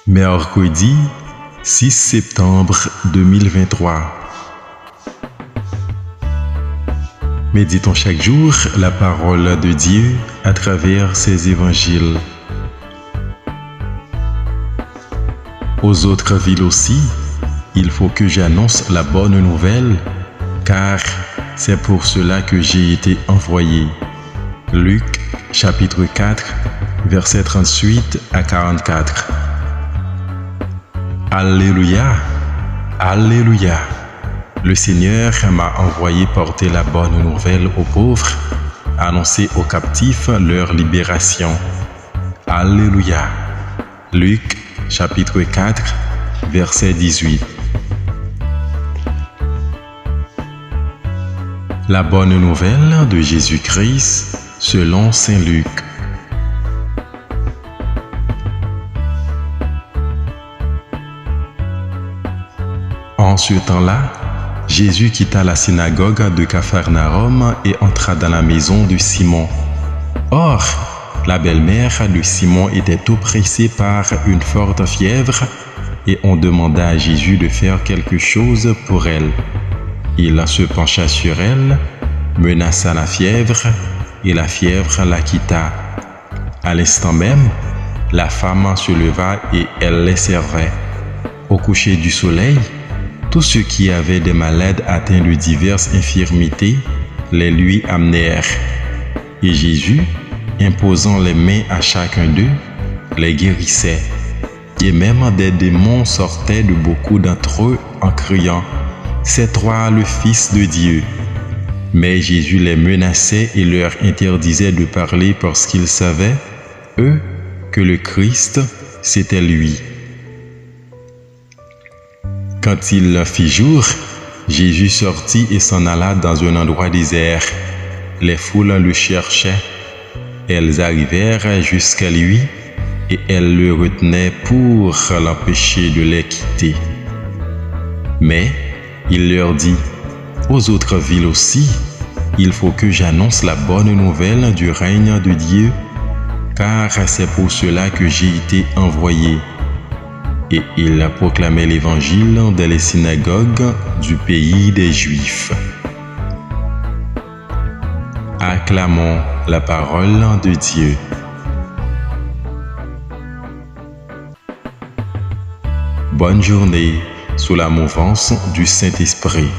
Mercredi 6 septembre 2023. Méditons chaque jour la parole de Dieu à travers ses évangiles. Aux autres villes aussi, il faut que j'annonce la bonne nouvelle, car c'est pour cela que j'ai été envoyé. Luc chapitre 4, versets 38 à 44. Alléluia, Alléluia. Le Seigneur m'a envoyé porter la bonne nouvelle aux pauvres, annoncer aux captifs leur libération. Alléluia. Luc chapitre 4, verset 18. La bonne nouvelle de Jésus-Christ selon saint Luc. En ce temps-là, Jésus quitta la synagogue de Capharnaüm et entra dans la maison de Simon. Or, la belle-mère de Simon était oppressée par une forte fièvre et on demanda à Jésus de faire quelque chose pour elle. Il se pencha sur elle, menaça la fièvre et la fièvre la quitta. À l'instant même, la femme se leva et elle les servait. Au coucher du soleil, tous ceux qui avaient des malades atteints de diverses infirmités les lui amenèrent. Et Jésus, imposant les mains à chacun d'eux, les guérissait. Et même des démons sortaient de beaucoup d'entre eux en criant « C'est toi le Fils de Dieu ». Mais Jésus les menaçait et leur interdisait de parler parce qu'ils savaient, eux, que le Christ, c'était lui. Quand il fit jour, Jésus sortit et s'en alla dans un endroit désert. Les foules le cherchaient. Elles arrivèrent jusqu'à lui et elles le retenaient pour l'empêcher de les quitter. Mais il leur dit, aux autres villes aussi, il faut que j'annonce la bonne nouvelle du règne de Dieu, car c'est pour cela que j'ai été envoyé. Et il proclamait l'évangile dans les synagogues du pays des Juifs. Acclamons la parole de Dieu. Bonne journée sous la mouvance du Saint-Esprit.